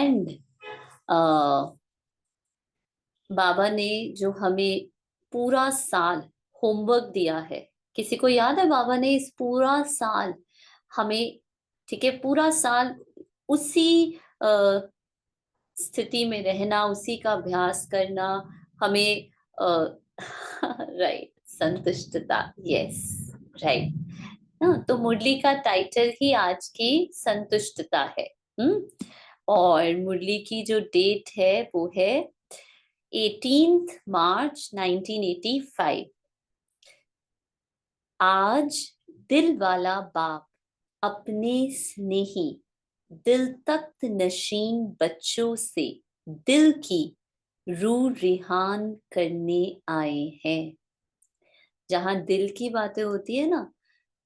And बाबा ने जो हमें पूरा साल होमवर्क दिया है, किसी को याद है बाबा ने इस पूरा साल हमें, ठीक है, पूरा साल उसी स्थिति में रहना, उसी का अभ्यास करना, हमें राइट, संतुष्टता, यस, राइट। तो मुरली का टाइटल ही आज की संतुष्टता है। और मुरली की जो डेट है वो है 18 मार्च 1985। आज दिल वाला बाप अपने स्नेही दिल तख्त नशीन बच्चों से दिल की रूह रिहान करने आए हैं। जहां दिल की बातें होती है ना,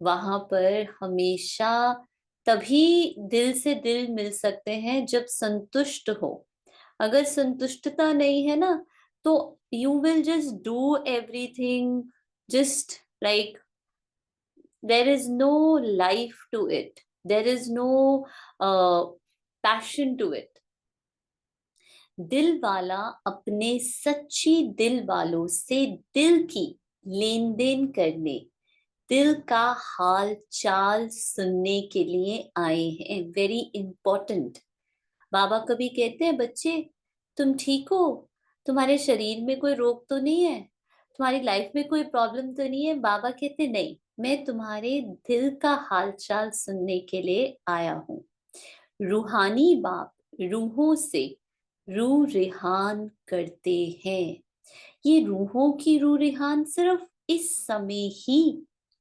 वहां पर हमेशा तभी दिल से दिल मिल सकते हैं जब संतुष्ट हो। अगर संतुष्टता नहीं है ना, तो you will just do everything, just like there is no life to it, there is no passion to it. दिल वाला अपने सच्ची दिल वालों से दिल की लेन देन करने, दिल का हाल चाल सुनने के लिए आए हैं। Very important. बाबा कभी कहते हैं, बच्चे तुम ठीक हो, तुम्हारे शरीर में कोई रोग तो नहीं है, तुम्हारी लाइफ में कोई प्रॉब्लम तो नहीं है? बाबा कहते नहीं, मैं तुम्हारे दिल का हाल चाल सुनने के लिए आया हूँ। रूहानी बाप रूहों से रूह रिहान करते हैं। ये रूहों की रूह रिहान सिर्फ इस समय ही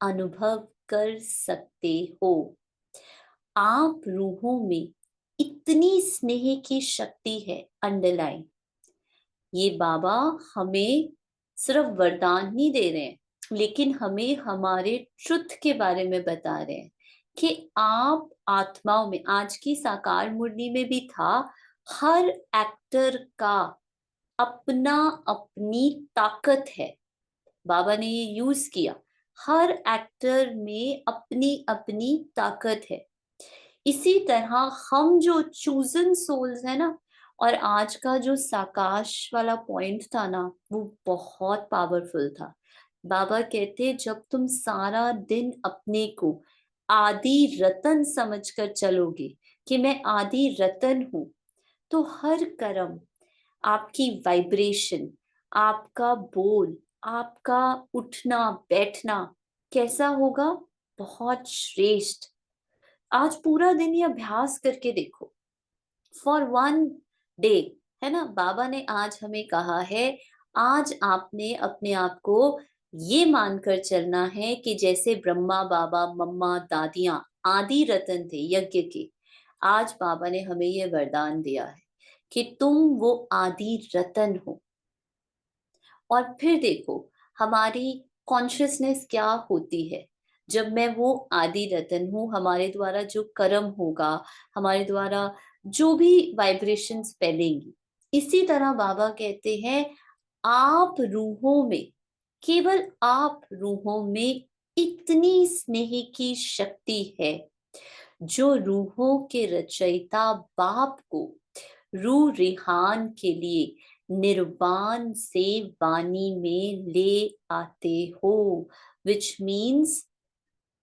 अनुभव कर सकते हो। आप रूहों में इतनी स्नेह की शक्ति है, अंडरलाइन। ये बाबा हमें सिर्फ वरदान नहीं दे रहे हैं, लेकिन हमें हमारे ट्रुथ के बारे में बता रहे हैं कि आप आत्माओं में, आज की साकार मुरली में भी था, हर एक्टर का अपना अपनी ताकत है। बाबा ने ये यूज किया, हर एक्टर में अपनी अपनी ताकत है। इसी तरह हम जो चूजन सोल्स है ना, और आज का जो साकाश वाला पॉइंट था ना, वो बहुत पावरफुल था। बाबा कहते, जब तुम सारा दिन अपने को आदि रतन समझकर चलोगे कि मैं आदि रतन हूं, तो हर कर्म, आपकी वाइब्रेशन, आपका बोल, आपका उठना बैठना कैसा होगा? बहुत श्रेष्ठ। आज पूरा दिन ये अभ्यास करके देखो, फॉर वन डे, है ना। बाबा ने आज हमें कहा है, आज आपने अपने आप को ये मानकर चलना है कि जैसे ब्रह्मा बाबा मम्मा दादियां आदि रतन थे यज्ञ के। आज बाबा ने हमें ये वरदान दिया है कि तुम वो आदि रतन हो। और फिर देखो हमारी कॉन्शियसनेस क्या होती है जब मैं वो आदि रतन हूँ। हमारे द्वारा जो कर्म होगा, हमारे द्वारा जो भी वाइब्रेशंस फैलेंगी, इसी तरह बाबा कहते हैं, आप रूहों में, केवल आप रूहों में इतनी स्नेह की शक्ति है जो रूहों के रचयिता बाप को रूह रिहान के लिए निर्वाण से वाणी में ले आते हो। विच मीन्स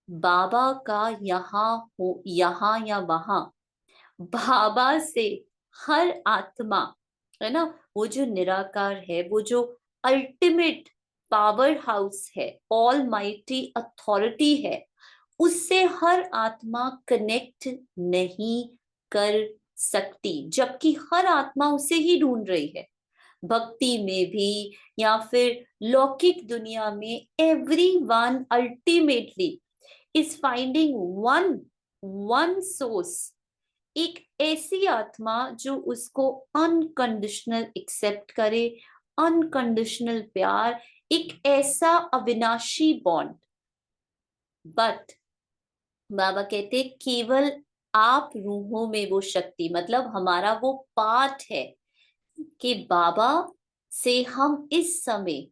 बाबा का यहाँ हो, यहाँ या वहां, बाबा से हर आत्मा, है ना, वो जो निराकार है, वो जो अल्टीमेट पावर हाउस है, ऑल माइटी अथॉरिटी है, उससे हर आत्मा कनेक्ट नहीं कर सकती, जबकि हर आत्मा उसे ही ढूंढ रही है। भक्ति में भी या फिर लौकिक दुनिया में, everyone ultimately is finding one one source, एक ऐसी आत्मा जो उसको अनकंडीशनल एक्सेप्ट करे, अनकंडीशनल प्यार, एक ऐसा अविनाशी बॉन्ड। बट बाबा कहते केवल आप रूहों में वो शक्ति, मतलब हमारा वो पार्ट है कि बाबा से हम इस समय,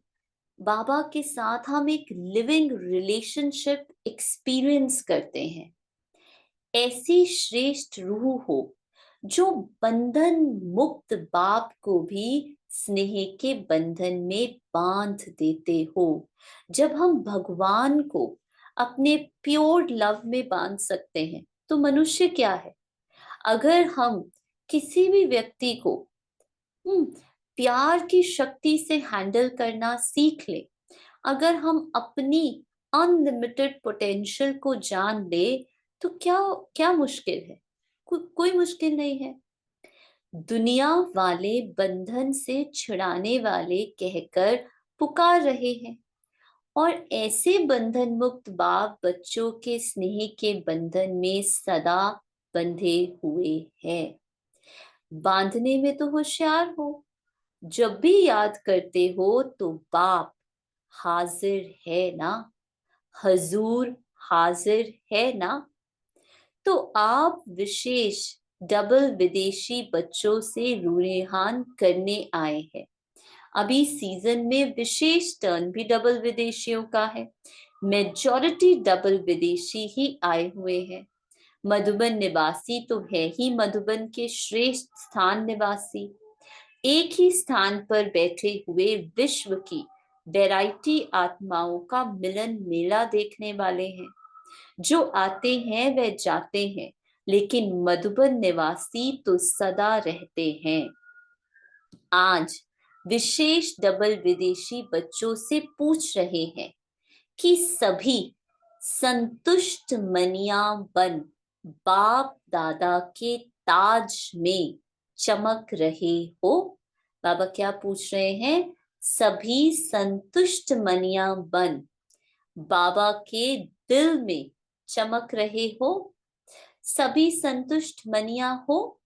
बाबा के साथ हम एक लिविंग रिलेशनशिप एक्सपीरियंस करते हैं। ऐसी श्रेष्ठ रूह हो जो बंधन मुक्त बाप को भी स्नेह के बंधन में बांध देते हो। जब हम भगवान को अपने प्योर लव में बांध सकते हैं तो मनुष्य क्या है। अगर हम किसी भी व्यक्ति को प्यार की शक्ति से हैंडल करना सीख ले, अगर हम अपनी अनलिमिटेड पोटेंशियल को जान ले, तो क्या क्या मुश्किल है। कोई मुश्किल नहीं है। दुनिया वाले बंधन से छुड़ाने वाले कहकर पुकार रहे हैं, और ऐसे बंधन मुक्त बाप बच्चों के स्नेह के बंधन में सदा बंधे हुए हैं। बांधने में तो होशियार हो। जब भी याद करते हो तो बाप हाजिर है ना, हजूर हाजिर है ना। तो आप विशेष डबल विदेशी बच्चों से रूहान करने आए हैं। अभी सीजन में विशेष टर्न भी डबल विदेशियों का है। मेजॉरिटी डबल विदेशी ही आए हुए हैं। मधुबन निवासी तो है ही मधुबन के श्रेष्ठ स्थान निवासी। एक ही स्थान पर बैठे हुए विश्व की वैरायटी आत्माओं का मिलन मेला देखने वाले हैं। जो आते हैं वह जाते हैं, लेकिन मधुबन निवासी तो सदा रहते हैं। आज विशेष डबल विदेशी बच्चों से पूछ रहे हैं कि सभी संतुष्ट मनिया बन बाप दादा के ताज में चमक रहे हो। बाबा क्या पूछ रहे हैं? सभी संतुष्ट मनिया बन बाबा के दिल में चमक रहे हो। सभी संतुष्ट मनिया हो।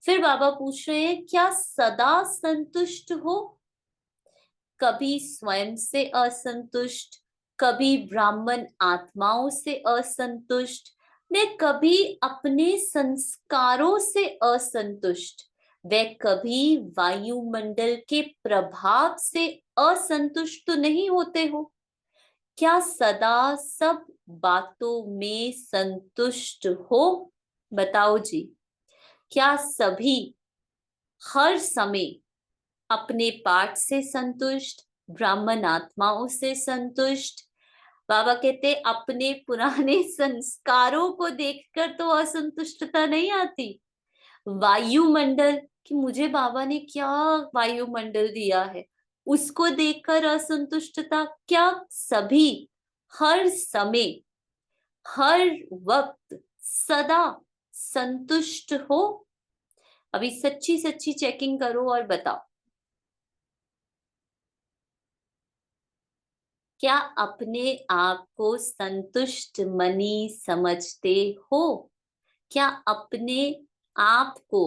फिर बाबा पूछ रहे हैं क्या सदा संतुष्ट हो? कभी स्वयं से असंतुष्ट, कभी ब्राह्मण आत्माओं से असंतुष्ट, वे कभी अपने संस्कारों से असंतुष्ट, वे कभी वायुमंडल के प्रभाव से असंतुष्ट तो नहीं होते हो। क्या सदा सब बातों में संतुष्ट हो? बताओ जी। क्या सभी हर समय अपने पाठ से संतुष्ट, ब्राह्मण आत्माओं से संतुष्ट? बाबा कहते अपने पुराने संस्कारों को देखकर तो असंतुष्टता नहीं आती। वायुमंडल कि मुझे बाबा ने क्या वायुमंडल दिया है, उसको देखकर असंतुष्टता। क्या सभी हर समय हर वक्त सदा संतुष्ट हो? अभी सच्ची सच्ची चेकिंग करो और बताओ। क्या अपने आप को संतुष्ट मनी समझते हो? क्या अपने आप को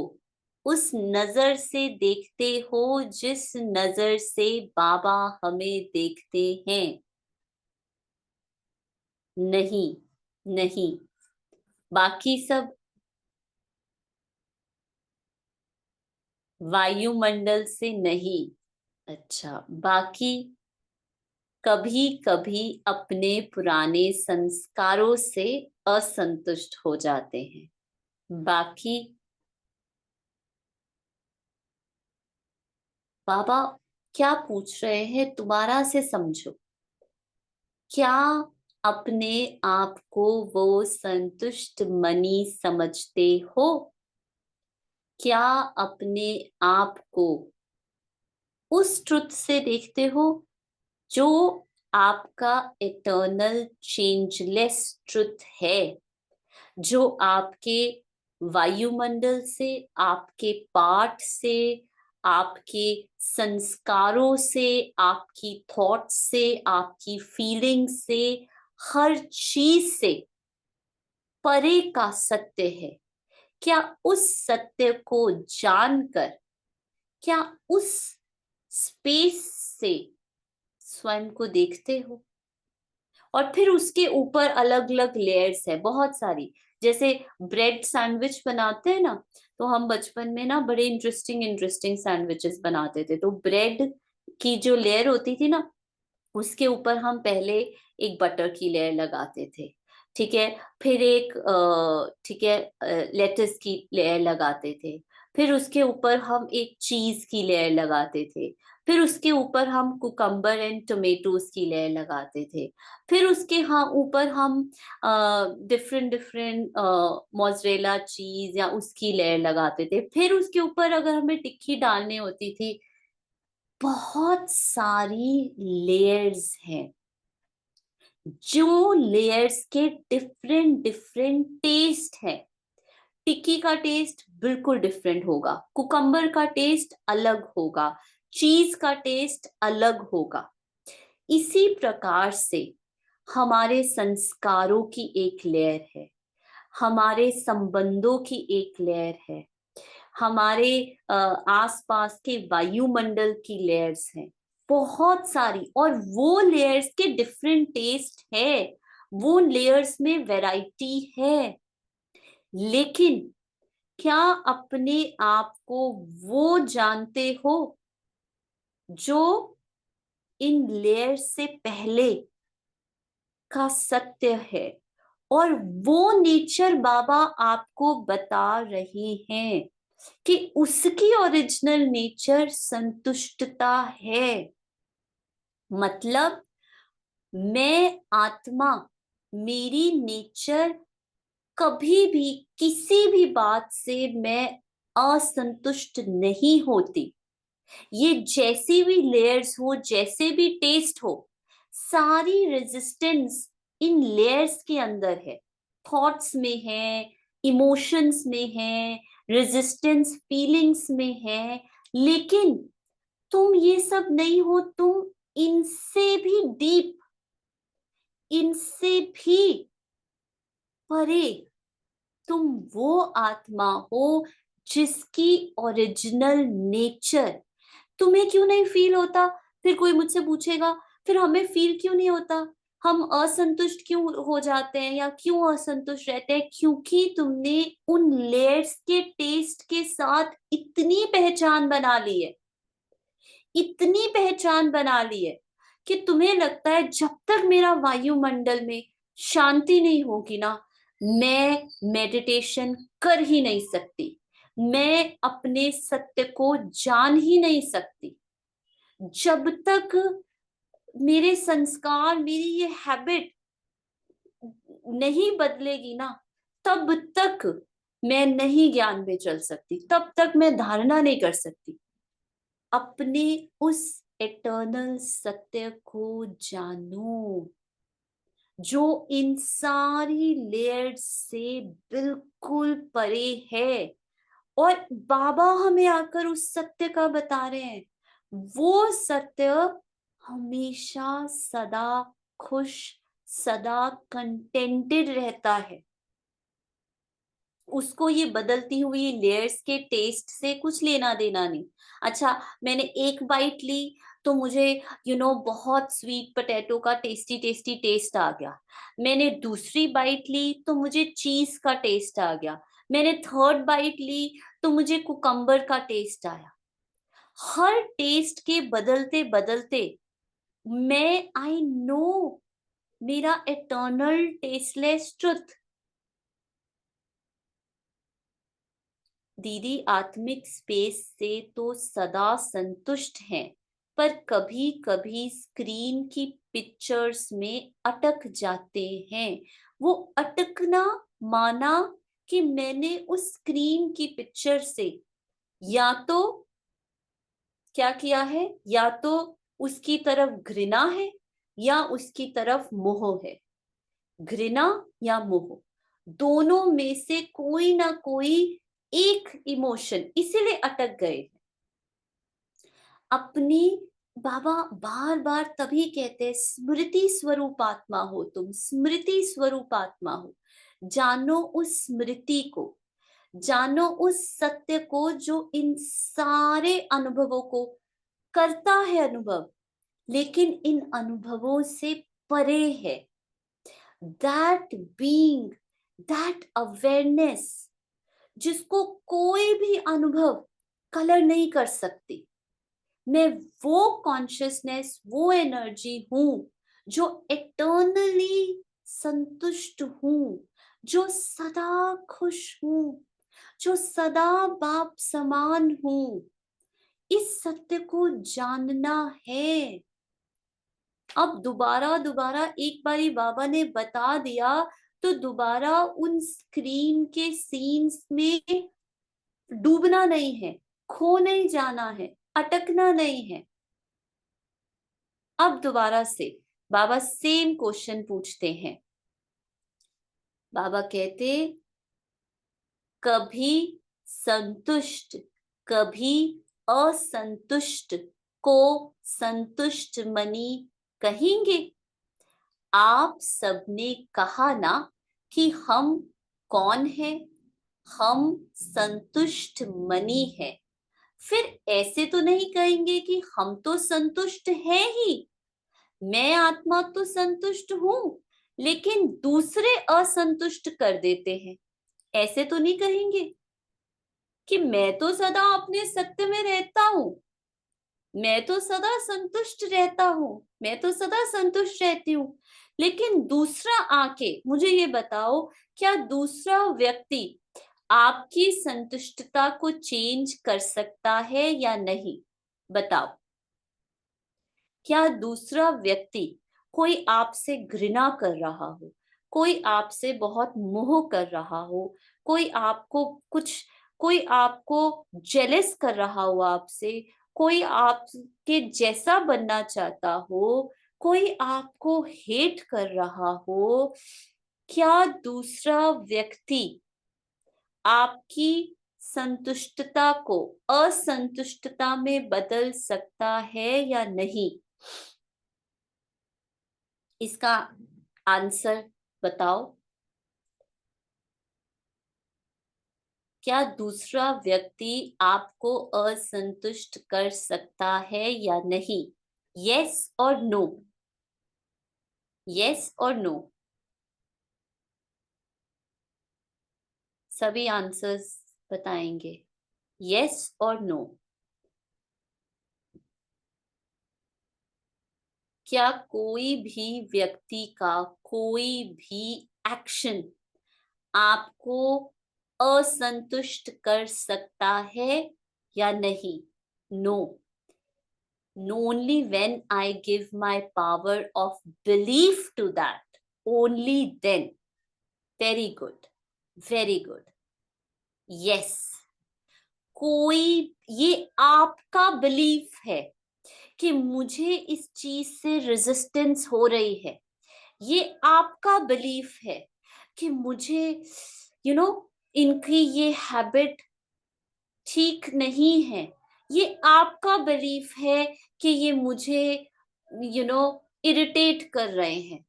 उस नजर से देखते हो जिस नजर से बाबा हमें देखते हैं? नहीं, नहीं। बाकी सब वायुमंडल से नहीं। अच्छा, बाकी कभी कभी अपने पुराने संस्कारों से असंतुष्ट हो जाते हैं। बाकी बाबा क्या पूछ रहे हैं दोबारा से समझो। क्या अपने आप को वो संतुष्ट मनी समझते हो? क्या अपने आप को उस ट्रुथ से देखते हो जो आपका इटर्नल चेंजलेस ट्रुथ है, जो आपके वायुमंडल से, आपके पाठ से, आपके संस्कारों से, आपकी थॉट से, आपकी फीलिंग से, हर चीज से परे का सत्य है? क्या उस सत्य को जानकर, क्या उस स्पेस से स्वयं को देखते हो? और फिर उसके ऊपर अलग अलग लेयर्स है, बहुत सारी। जैसे ब्रेड सैंडविच बनाते हैं ना, तो हम बचपन में ना बड़े इंटरेस्टिंग इंटरेस्टिंग सैंडविचेस बनाते थे। तो ब्रेड की जो लेयर होती थी ना, उसके ऊपर हम पहले एक बटर की लेयर लगाते थे। ठीक है, फिर एक ठीक है लेटस की लेयर लगाते थे, फिर उसके ऊपर हम एक चीज की लेयर लगाते थे, फिर उसके ऊपर हम कुकम्बर एंड टोमेटोज की लेयर लगाते थे, फिर उसके हाँ ऊपर हम डिफरेंट डिफरेंट मोज़रेला चीज या उसकी लेयर लगाते थे, फिर उसके ऊपर अगर हमें टिक्की डालनी होती थी। बहुत सारी लेयर्स हैं, जो लेयर्स के डिफरेंट डिफरेंट टेस्ट है। टिक्की का टेस्ट बिल्कुल डिफरेंट होगा, कुकम्बर का टेस्ट अलग होगा, चीज का टेस्ट अलग होगा। इसी प्रकार से हमारे संस्कारों की एक लेयर है, हमारे संबंधों की एक लेयर है, हमारे आसपास के वायुमंडल की लेयर्स हैं, बहुत सारी। और वो लेयर्स के डिफरेंट टेस्ट है, वो लेयर्स में वैरायटी है। लेकिन क्या अपने आप को वो जानते हो जो इन लेयर्स से पहले का सत्य है? और वो नेचर बाबा आपको बता रहे हैं कि उसकी ओरिजिनल नेचर संतुष्टता है। मतलब मैं आत्मा, मेरी नेचर कभी भी किसी भी बात से मैं असंतुष्ट नहीं होती। ये जैसी भी लेयर्स हो, जैसे भी टेस्ट हो, सारी रेजिस्टेंस इन लेयर्स के अंदर है। थॉट्स में है, इमोशंस में है, रेजिस्टेंस फीलिंग्स में है। लेकिन तुम ये सब नहीं हो, तुम इनसे भी डीप, इनसे भी परे, तुम वो आत्मा हो जिसकी ओरिजिनल नेचर तुम्हें क्यों नहीं फील होता? फिर कोई मुझसे पूछेगा, फिर हमें फील क्यों नहीं होता, हम असंतुष्ट क्यों हो जाते हैं या क्यों असंतुष्ट रहते हैं? क्योंकि तुमने उन लेयर्स के टेस्ट के साथ इतनी पहचान बना ली है, इतनी पहचान बना ली है कि तुम्हें लगता है जब तक मेरा वायुमंडल में शांति नहीं होगी ना, मैं मेडिटेशन कर ही नहीं सकती, मैं अपने सत्य को जान ही नहीं सकती। जब तक मेरे संस्कार, मेरी ये हैबिट नहीं बदलेगी ना, तब तक मैं नहीं ज्ञान में चल सकती, तब तक मैं धारणा नहीं कर सकती। अपने उस एटर्नल सत्य को जानो जो इन सारी लेयर्स से बिल्कुल परे है। और बाबा हमें आकर उस सत्य का बता रहे हैं। वो सत्य हमेशा सदा खुश, सदा कंटेंटेड रहता है। उसको ये बदलती हुई लेयर्स के टेस्ट से कुछ लेना देना नहीं। अच्छा, मैंने एक बाइट ली तो मुझे बहुत स्वीट पोटैटो का टेस्टी टेस्टी टेस्ट आ गया। मैंने दूसरी बाइट ली तो मुझे चीज का टेस्ट आ गया। मैंने थर्ड बाइट ली तो मुझे कुकम्बर का टेस्ट आया। हर टेस्ट के बदलते बदलते मैं आई नो मेरा एटर्नल टेस्टलेस ट्रुथ। दीदी आत्मिक स्पेस से तो सदा संतुष्ट हैं, पर कभी कभी स्क्रीन की पिक्चर्स में अटक जाते हैं। वो अटकना माना कि मैंने उस स्क्रीन की पिक्चर से या तो क्या किया है, या तो उसकी तरफ घृणा है या उसकी तरफ मोह है। घृणा या मोह, दोनों में से कोई ना कोई एक इमोशन, इसीलिए अटक गए। अपनी बाबा बार बार तभी कहते हैं, स्मृति स्वरूप आत्मा हो तुम, स्मृति स्वरूप आत्मा हो। जानो उस स्मृति को, जानो उस सत्य को जो इन सारे अनुभवों को करता है अनुभव, लेकिन इन अनुभवों से परे है। दैट बीइंग, दैट अवेयरनेस जिसको कोई भी अनुभव कलर नहीं कर सकती। मैं वो कॉन्शियसनेस, वो एनर्जी हूं जो इटर्नली संतुष्ट हूँ, जो सदा खुश हूँ, जो सदा बाप समान हूँ। इस सत्य को जानना है। अब दोबारा दोबारा एक बारी बाबा ने बता दिया तो दोबारा उन स्क्रीन के सीन्स में डूबना नहीं है, खो नहीं जाना है, अटकना नहीं है। अब दोबारा से बाबा सेम क्वेश्चन पूछते हैं। बाबा कहते, कभी संतुष्ट कभी असंतुष्ट को संतुष्ट मनी कहेंगे? आप सबने कहा ना कि हम कौन हैं? हम संतुष्ट मनी हैं। फिर ऐसे तो नहीं कहेंगे कि हम तो संतुष्ट हैं ही, मैं आत्मा तो संतुष्ट हूं, लेकिन दूसरे असंतुष्ट कर देते हैं। ऐसे तो नहीं कहेंगे कि मैं तो सदा अपने सत्य में रहता हूं, मैं तो सदा संतुष्ट रहता हूं, मैं तो सदा संतुष्ट रहती हूँ, लेकिन दूसरा आके मुझे ये बताओ, क्या दूसरा व्यक्ति आपकी संतुष्टता को चेंज कर सकता है या नहीं? बताओ। क्या दूसरा व्यक्ति, कोई आपसे घृणा कर रहा हो, कोई आपसे बहुत मोह कर रहा हो, कोई आपको जेलस कर रहा हो आपसे, कोई आपके जैसा बनना चाहता हो, कोई आपको हेट कर रहा हो, क्या दूसरा व्यक्ति आपकी संतुष्टता को असंतुष्टता में बदल सकता है या नहीं? इसका आंसर बताओ। क्या दूसरा व्यक्ति आपको असंतुष्ट कर सकता है या नहीं? यस और नो, यस और नो, सभी आंसर्स बताएंगे, यस और नो। क्या कोई भी व्यक्ति का कोई भी एक्शन आपको असंतुष्ट कर सकता है या नहीं? No. Only when I give my power of belief to that, only then. Very good, very good. Yes. कोई, ये आपका बिलीफ है कि मुझे इस चीज से रेजिस्टेंस हो रही है, ये आपका बिलीफ है कि मुझे इनकी ये हैबिट ठीक नहीं है, ये आपका बिलीफ है कि ये मुझे इरिटेट कर रहे हैं।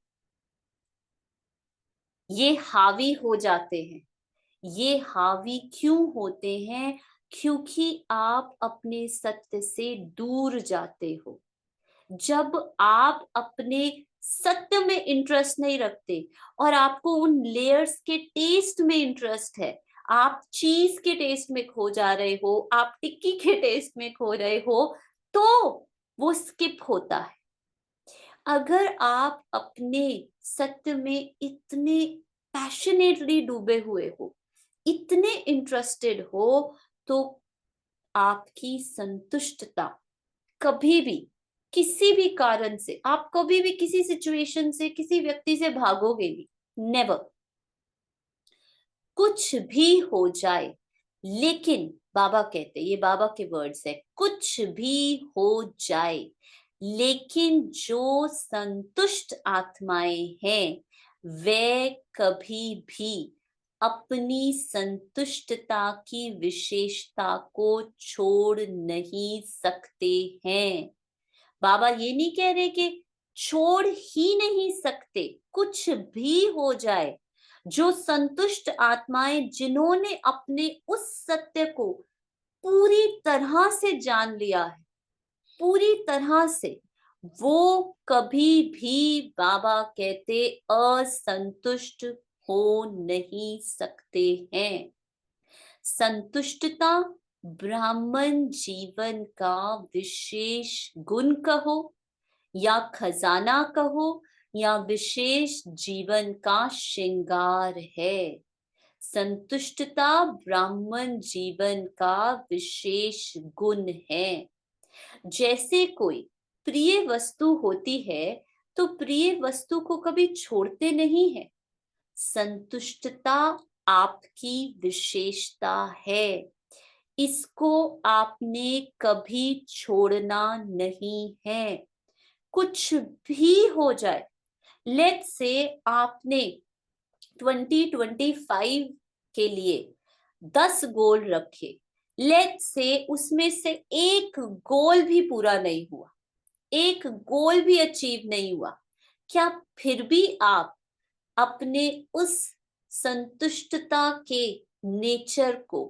ये हावी हो जाते हैं। ये हावी क्यों होते हैं? क्योंकि आप अपने सत्य से दूर जाते हो। जब आप अपने सत्य में इंटरेस्ट नहीं रखते और आपको उन लेयर्स के टेस्ट में इंटरेस्ट है, आप चीज के टेस्ट में खो जा रहे हो, आप टिक्की के टेस्ट में खो रहे हो, तो वो स्किप होता है। अगर आप अपने सत्य में इतने पैशनेटली डूबे हुए हो, इतने इंटरेस्टेड हो, तो आपकी संतुष्टता कभी भी, किसी भी कारण से, आप कभी भी किसी सिचुएशन से, किसी व्यक्ति से भागोगे नहीं, नेवर। कुछ भी हो जाए, लेकिन बाबा कहते, ये बाबा के वर्ड्स है, कुछ भी हो जाए, लेकिन जो संतुष्ट आत्माएं हैं वे कभी भी अपनी संतुष्टता की विशेषता को छोड़ नहीं सकते हैं। बाबा ये नहीं कह रहे कि छोड़ ही नहीं सकते, कुछ भी हो जाए। जो संतुष्ट आत्माएं, जिन्होंने अपने उस सत्य को पूरी तरह से जान लिया है, पूरी तरह से, वो कभी भी, बाबा कहते, असंतुष्ट हो नहीं सकते हैं। संतुष्टता ब्राह्मण जीवन का विशेष गुण कहो या खजाना कहो या विशेष जीवन का श्रृंगार है। संतुष्टता ब्राह्मण जीवन का विशेष गुण है। जैसे कोई प्रिय वस्तु होती है तो प्रिय वस्तु को कभी छोड़ते नहीं है। संतुष्टता आपकी विशेषता है, इसको आपने कभी छोड़ना नहीं है। कुछ भी हो जाए, लेट्स से आपने 2025 के लिए 10 गोल रखे, लेट्स से उसमें से एक गोल भी पूरा नहीं हुआ, एक गोल भी अचीव नहीं हुआ, क्या फिर भी आप अपने उस संतुष्टता के नेचर को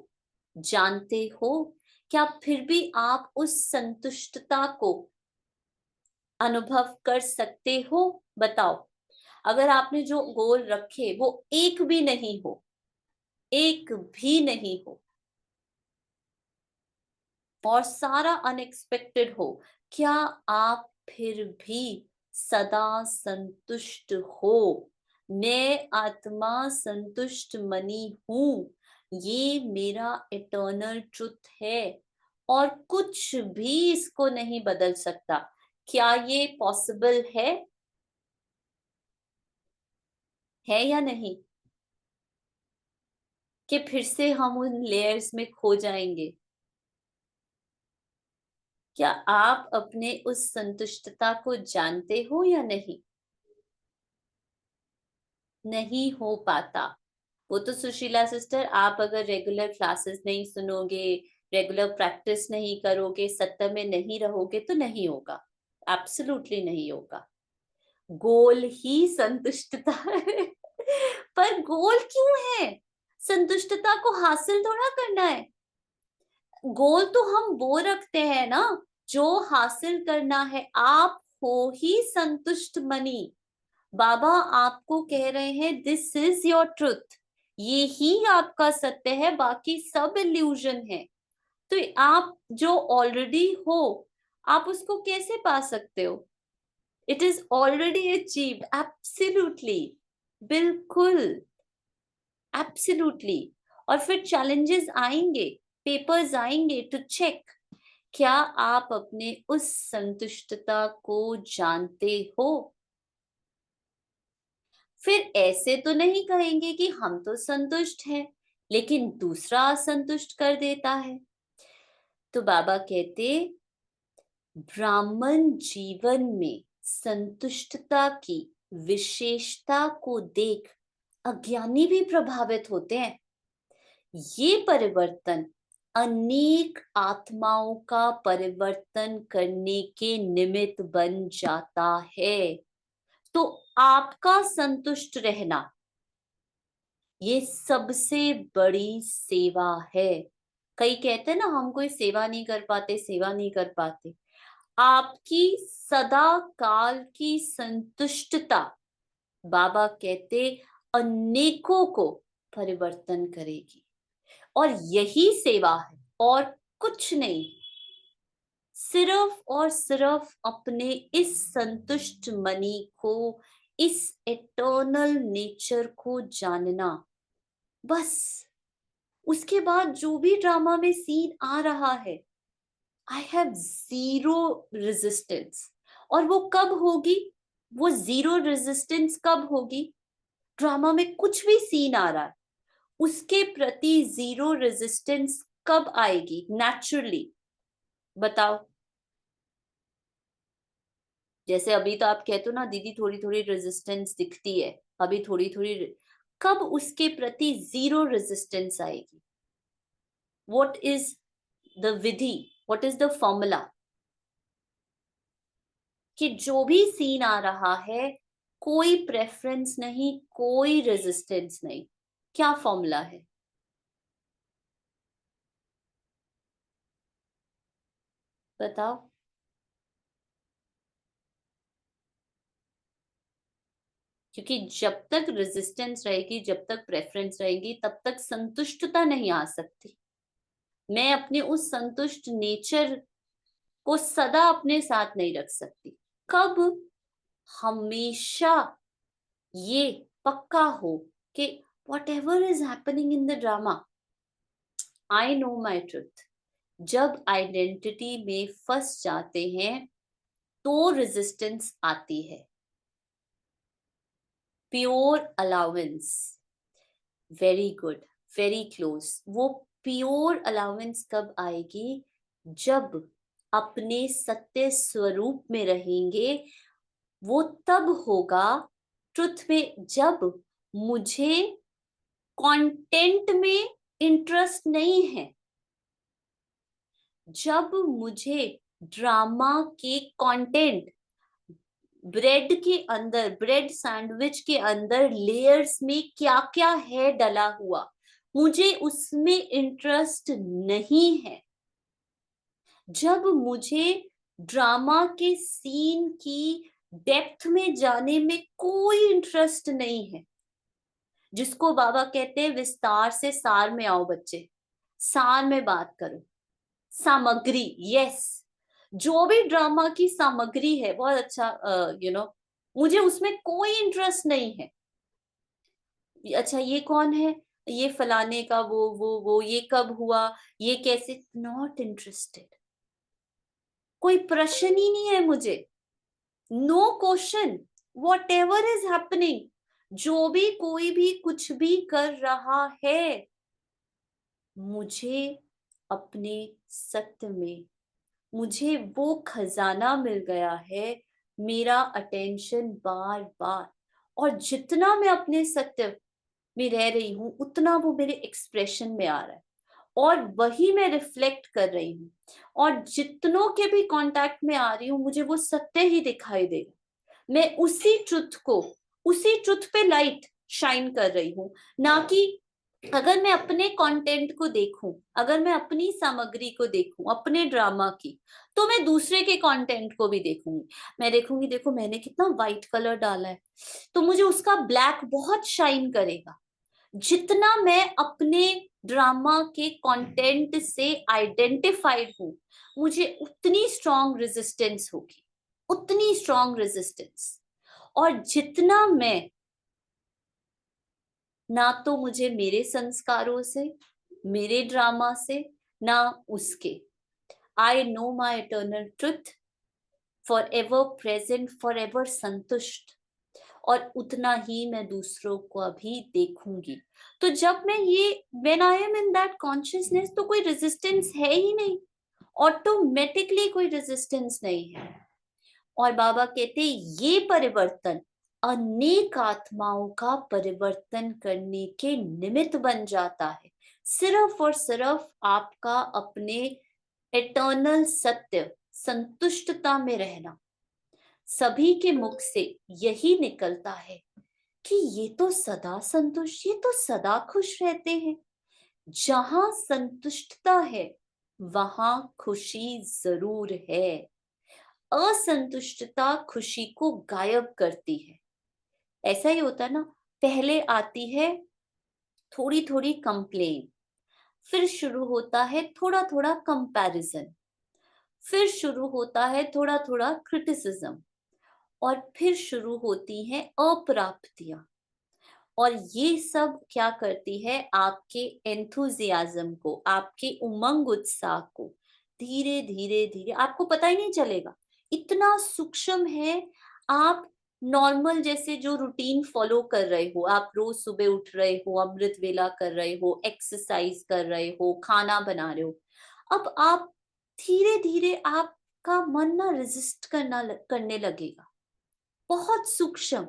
जानते हो? क्या फिर भी आप उस संतुष्टता को अनुभव कर सकते हो? बताओ। अगर आपने जो गोल रखे वो एक भी नहीं हो, एक भी नहीं हो और सारा अनएक्सपेक्टेड हो, क्या आप फिर भी सदा संतुष्ट हो? मैं आत्मा संतुष्ट मनी हूं, ये मेरा इटर्नल ट्रुथ है और कुछ भी इसको नहीं बदल सकता। क्या ये पॉसिबल है या नहीं कि फिर से हम उन लेयर्स में खो जाएंगे? क्या आप अपने उस संतुष्टता को जानते हो या नहीं? नहीं हो पाता। वो तो सुशीला सिस्टर, आप अगर रेगुलर क्लासेस नहीं सुनोगे, रेगुलर प्रैक्टिस नहीं करोगे, सत्य में नहीं रहोगे तो नहीं होगा, एब्सोल्युटली नहीं होगा। गोल ही संतुष्टता है। पर गोल क्यों है? संतुष्टता को हासिल थोड़ा करना है। गोल तो हम वो रखते हैं ना जो हासिल करना है। आप हो ही संतुष्ट मनी। बाबा आपको कह रहे हैं दिस इज योर ट्रुथ, ये ही आपका सत्य है, बाकी सब इल्यूजन है। तो आप जो ऑलरेडी हो, आप उसको कैसे पा सकते हो? It is already achieved, absolutely, बिल्कुल, एब्सोल्युटली। और फिर चैलेंजेस आएंगे, पेपर्स आएंगे टू चेक, क्या आप अपने उस संतुष्टता को जानते हो? फिर ऐसे तो नहीं कहेंगे कि हम तो संतुष्ट हैं लेकिन दूसरा असंतुष्ट कर देता है। तो बाबा कहते, ब्राह्मण जीवन में संतुष्टता की विशेषता को देख अज्ञानी भी प्रभावित होते हैं। ये परिवर्तन अनेक आत्माओं का परिवर्तन करने के निमित्त बन जाता है। तो आपका संतुष्ट रहना ये सबसे बड़ी सेवा है। कई कहते हैं ना, हम कोई सेवा नहीं कर पाते, सेवा नहीं कर पाते। आपकी सदा काल की संतुष्टता, बाबा कहते, अनेकों को परिवर्तन करेगी और यही सेवा है और कुछ नहीं। सिर्फ और सिर्फ अपने इस संतुष्ट मनी को, इस इटर्नल नेचर को जानना, बस। उसके बाद जो भी ड्रामा में सीन आ रहा है, आई हैव जीरो रेजिस्टेंस। और वो कब होगी? वो जीरो रेजिस्टेंस कब होगी? ड्रामा में कुछ भी सीन आ रहा है, उसके प्रति जीरो रेजिस्टेंस कब आएगी नेचुरली? बताओ। जैसे अभी तो आप कहते हो ना, दीदी थोड़ी थोड़ी रेजिस्टेंस दिखती है, अभी थोड़ी थोड़ी, कब उसके प्रति जीरो रेजिस्टेंस आएगी? What is the Vidhi, what is the formula? कि जो भी सीन आ रहा है, कोई प्रेफरेंस नहीं, कोई रेजिस्टेंस नहीं। क्या फॉर्मूला है? बताओ। क्योंकि जब तक रेजिस्टेंस रहेगी, जब तक प्रेफरेंस रहेगी, तब तक संतुष्टता नहीं आ सकती। मैं अपने उस संतुष्ट नेचर को सदा अपने साथ नहीं रख सकती। कब? हमेशा ये पक्का हो कि whatever is happening in the drama, I know my truth. जब आइडेंटिटी में फंस जाते हैं तो रेजिस्टेंस आती है। Pure allowance, very good, very close. वो प्योर अलाउंस कब आएगी? जब अपने सत्य स्वरूप में रहेंगे। वो तब होगा ट्रुथ में, जब मुझे कंटेंट में इंटरेस्ट नहीं है, जब मुझे ड्रामा के कंटेंट, ब्रेड के अंदर, ब्रेड सैंडविच के अंदर लेयर्स में क्या क्या है डला हुआ, मुझे उसमें इंटरेस्ट नहीं है। जब मुझे ड्रामा के सीन की डेप्थ में जाने में कोई इंटरेस्ट नहीं है, जिसको बाबा कहते हैं विस्तार से सार में आओ बच्चे, सार में बात करो। सामग्री, यस, जो भी ड्रामा की सामग्री है बहुत अच्छा, मुझे उसमें कोई इंटरेस्ट नहीं है। अच्छा ये कौन है, ये फलाने का, वो ये कब हुआ, ये कैसे, नॉट इंटरेस्टेड। कोई प्रश्न ही नहीं है मुझे, no question. Whatever is happening, जो भी कोई भी कुछ भी कर रहा है, मुझे अपने सत्य में, मुझे वो खजाना मिल गया है। मेरा अटेंशन बार बार, और जितना मैं अपने सत्य में रह रही हूँ उतना वो मेरे एक्सप्रेशन में आ रहा है, और वही मैं रिफ्लेक्ट कर रही हूँ। और जितनों के भी कांटेक्ट में आ रही हूँ मुझे वो सत्य ही दिखाई देगा। मैं उसी ट्रुथ को, उसी ट्रुथ पे लाइट शाइन कर रही हूँ। ना कि अगर मैं अपने कंटेंट को देखूं, अगर मैं अपनी सामग्री को देखूं अपने ड्रामा की, तो मैं दूसरे के कंटेंट को भी देखूंगी। मैं देखूंगी देखो मैंने कितना वाइट कलर डाला है, तो मुझे उसका ब्लैक बहुत शाइन करेगा। जितना मैं अपने ड्रामा के कंटेंट से आइडेंटिफाइड हूं, मुझे उतनी स्ट्रॉन्ग रेजिस्टेंस होगी, उतनी स्ट्रॉन्ग रेजिस्टेंस। और जितना मैं, ना तो मुझे मेरे संस्कारों से, मेरे ड्रामा से, ना उसके, I know my eternal truth, for ever present, for ever संतुष्ट। और उतना ही मैं दूसरों को अभी देखूंगी। तो जब मैं ये, when I am in that consciousness, तो कोई रेजिस्टेंस है ही नहीं, ऑटोमेटिकली कोई रेजिस्टेंस नहीं है। और बाबा कहते ये परिवर्तन अनेक आत्माओं का परिवर्तन करने के निमित्त बन जाता है। सिर्फ और सिर्फ आपका अपने इटर्नल सत्य, संतुष्टता में रहना। सभी के मुख से यही निकलता है कि ये तो सदा संतुष्ट, ये तो सदा खुश रहते हैं। जहां संतुष्टता है वहां खुशी जरूर है। असंतुष्टता खुशी को गायब करती है। ऐसा ही होता है ना, पहले आती है थोड़ी थोड़ी कंप्लेन, फिर शुरू होता है थोड़ा थोड़ा कंपैरिजन, फिर शुरू होता है थोड़ा थोड़ा क्रिटिसिज्म, और फिर शुरू होती हैं अप्राप्तियां। और ये सब क्या करती है, आपके एंथुजियाज्म को, आपके उमंग उत्साह को धीरे धीरे धीरे, आपको पता ही नहीं चलेगा, इतना सूक्ष्म है। आप नॉर्मल जैसे जो रूटीन फॉलो कर रहे हो, आप रोज सुबह उठ रहे हो, अमृत वेला कर रहे हो, एक्सरसाइज कर रहे हो, खाना बना रहे हो, अब आप धीरे धीरे आपका मन ना रेजिस्ट करने लगेगा। बहुत सूक्ष्म,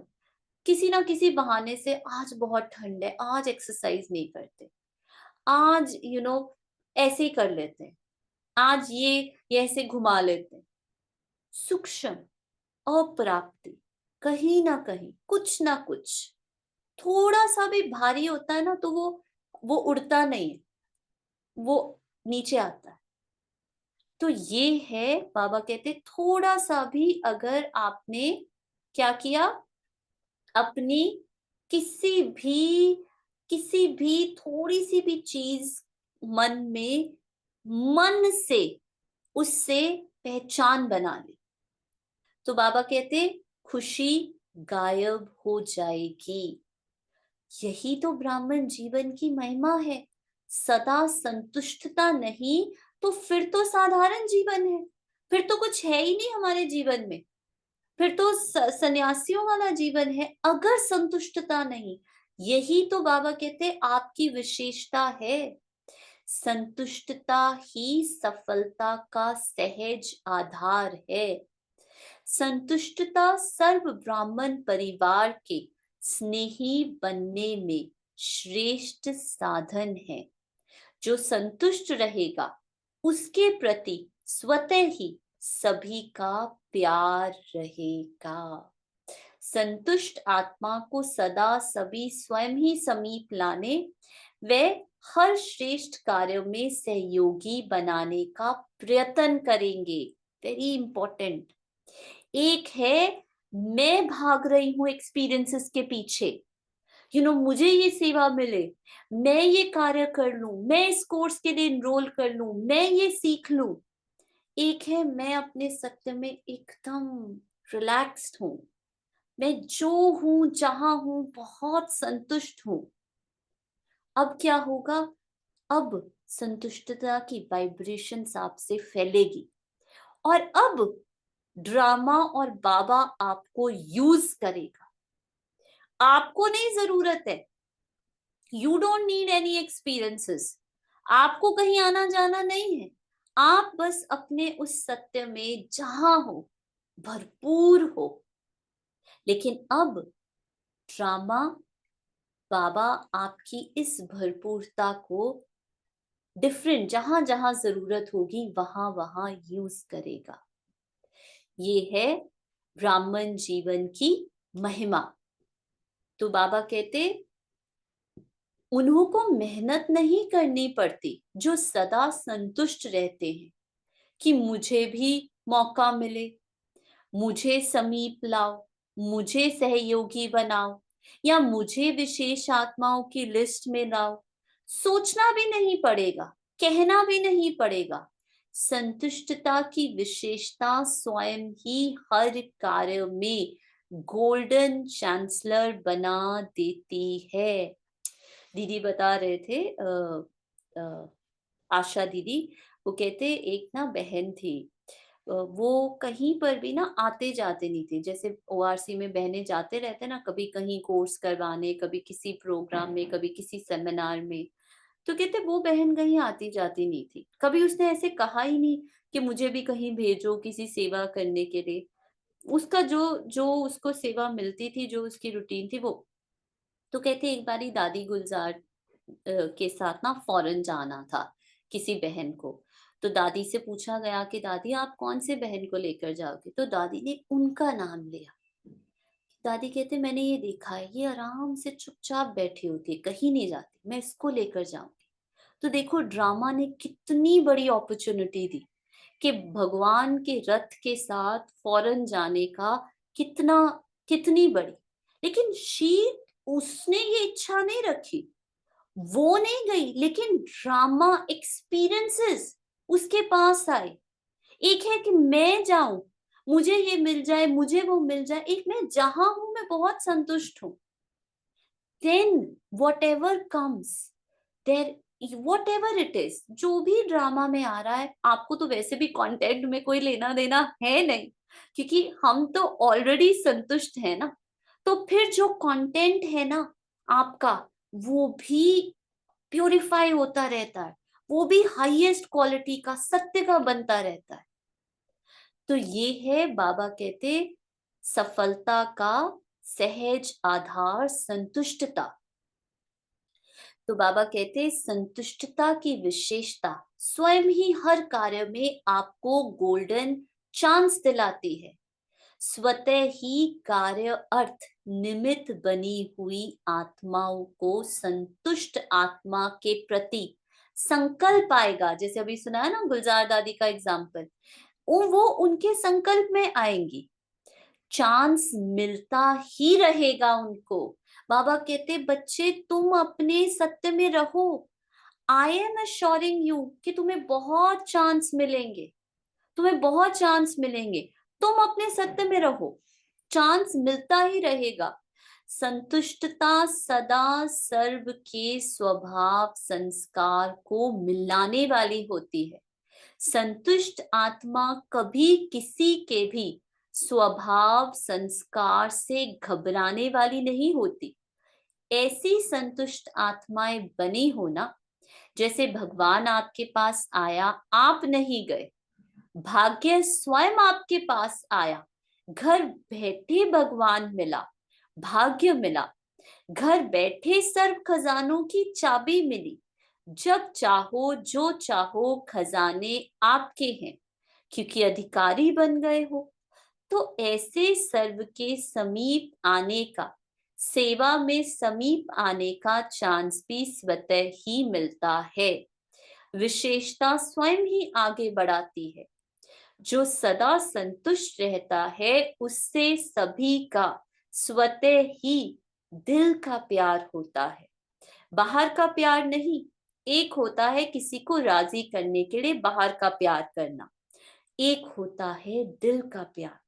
किसी ना किसी बहाने से, आज बहुत ठंड है, आज एक्सरसाइज नहीं करते, आज ऐसे ही कर लेते हैं, आज ये ऐसे घुमा लेते हैं। सूक्ष्म अप्राप्ति, कहीं ना कहीं कुछ ना कुछ, थोड़ा सा भी भारी होता है ना, तो वो उड़ता नहीं है, वो नीचे आता है। तो ये है, बाबा कहते थोड़ा सा भी अगर आपने क्या किया, अपनी किसी भी थोड़ी सी भी चीज मन में, मन से उससे पहचान बना ली, तो बाबा कहते खुशी गायब हो जाएगी। यही तो ब्राह्मण जीवन की महिमा है। सदा संतुष्टता नहीं तो फिर तो साधारण जीवन है, फिर तो कुछ है ही नहीं हमारे जीवन में, फिर तो सन्यासियों वाला जीवन है अगर संतुष्टता नहीं। यही तो बाबा कहते आपकी विशेषता है। संतुष्टता ही सफलता का सहज आधार है। संतुष्टता सर्व ब्राह्मण परिवार के स्नेही बनने में श्रेष्ठ साधन है। जो संतुष्ट रहेगा उसके प्रति स्वतः ही सभी का प्यार रहेगा। संतुष्ट आत्मा को सदा सभी स्वयं ही समीप लाने वे हर श्रेष्ठ कार्य में सहयोगी बनाने का प्रयत्न करेंगे। Very important. एक है मैं भाग रही हूं एक्सपीरियंसेस के पीछे, मुझे ये सेवा मिले, मैं ये कार्य कर लूं, मैं इस कोर्स के लिए इनरोल कर लूं, मैं ये सीख लूं। एक है मैं अपने सत्य में एकदम रिलैक्स्ड हूं, मैं जो हूं जहां हूं बहुत संतुष्ट हूं। अब क्या होगा? अब संतुष्टता की वाइब्रेशंस आपसे फैलेगी और अब ड्रामा और बाबा आपको यूज करेगा। आपको नहीं जरूरत है, you don't need any experiences, आपको कहीं आना जाना नहीं है। आप बस अपने उस सत्य में जहां हो भरपूर हो। लेकिन अब ड्रामा बाबा आपकी इस भरपूरता को डिफरेंट जहां जहां जरूरत होगी वहां वहां यूज करेगा। ये है ब्राह्मण जीवन की महिमा। तो बाबा कहते उन्हों को मेहनत नहीं करनी पड़ती जो सदा संतुष्ट रहते हैं कि मुझे भी मौका मिले, मुझे समीप लाओ, मुझे सहयोगी बनाओ या मुझे विशेष आत्माओं की लिस्ट में लाओ। सोचना भी नहीं पड़ेगा, कहना भी नहीं पड़ेगा। संतुष्टता की विशेषता स्वयं ही हर कार्य में गोल्डन चांसलर बना देती है। दीदी बता रहे थे आशा दीदी, वो कहते एक ना बहन थी, वो कहीं पर भी ना आते जाते नहीं थे। जैसे ओआरसी में बहनें जाते रहते ना, कभी कहीं कोर्स करवाने, कभी किसी प्रोग्राम में, कभी किसी सेमिनार में। तो कहते वो बहन कहीं आती जाती नहीं थी, कभी उसने ऐसे कहा ही नहीं कि मुझे भी कहीं भेजो किसी सेवा करने के लिए। उसका जो जो उसको सेवा मिलती थी, जो उसकी रूटीन थी वो। तो कहते एक बारी दादी गुलजार के साथ ना फॉरेन जाना था किसी बहन को। तो दादी से पूछा गया कि दादी आप कौन से बहन को लेकर जाओगे? तो दादी ने उनका नाम लिया। दादी कहते मैंने ये देखा है, ये आराम से चुपचाप बैठी होती है, कहीं नहीं जाती, मैं इसको लेकर जाऊंगी। तो देखो ड्रामा ने कितनी बड़ी अपॉर्चुनिटी दी कि भगवान के रथ के साथ फॉरेन जाने का। कितना कितनी बड़ी। लेकिन शी उसने ये इच्छा नहीं रखी, वो नहीं गई, लेकिन ड्रामा एक्सपीरियंसेस उसके पास आए। एक है कि मैं जाऊं, मुझे ये मिल जाए, मुझे वो मिल जाए। एक मैं जहां हूं मैं बहुत संतुष्ट हूं। Then whatever comes there, whatever it is, जो भी ड्रामा में आ रहा है, आपको तो वैसे भी कंटेंट में कोई लेना देना है नहीं, क्योंकि हम तो ऑलरेडी संतुष्ट है ना। तो फिर जो कंटेंट है ना आपका, वो भी प्यूरिफाई होता रहता है, वो भी हाईएस्ट क्वालिटी का सत्य का बनता रहता है। तो ये है बाबा कहते सफलता का सहज आधार संतुष्टता। तो बाबा कहते संतुष्टता की विशेषता स्वयं ही हर कार्य में आपको गोल्डन चांस दिलाती है। स्वतः ही कार्य अर्थ निमित्त बनी हुई आत्माओं को संतुष्ट आत्मा के प्रति संकल्प आएगा। जैसे अभी सुना है ना गुलजार दादी का एग्जाम्पल, वो उनके संकल्प में आएंगी। चांस मिलता ही रहेगा उनको। बाबा कहते बच्चे तुम अपने सत्य में रहो, आई एम अश्योरिंग यू कि तुम्हें बहुत चांस मिलेंगे, तुम्हें बहुत चांस मिलेंगे। तुम अपने सत्य में रहो, चांस मिलता ही रहेगा। संतुष्टता सदा सर्व के स्वभाव संस्कार को मिलाने वाली होती है। संतुष्ट आत्मा कभी किसी के भी स्वभाव संस्कार से घबराने वाली नहीं होती। ऐसी संतुष्ट आत्माएं बनी हो ना, जैसे भगवान आपके पास आया, आप नहीं गए, भाग्य स्वयं आपके पास आया, घर बैठे भगवान मिला, भाग्य मिला, घर बैठे सर्व खजानों की चाबी मिली। जब चाहो जो चाहो खजाने आपके हैं, क्योंकि अधिकारी बन गए हो। तो ऐसे सर्व के समीप आने का, सेवा में समीप आने का चांस भी स्वतः ही मिलता है। विशेषता स्वयं ही आगे बढ़ाती है। जो सदा संतुष्ट रहता है उससे सभी का स्वतः ही दिल का प्यार होता है, बाहर का प्यार नहीं। एक होता है किसी को राजी करने के लिए बाहर का प्यार करना, एक होता है दिल का प्यार।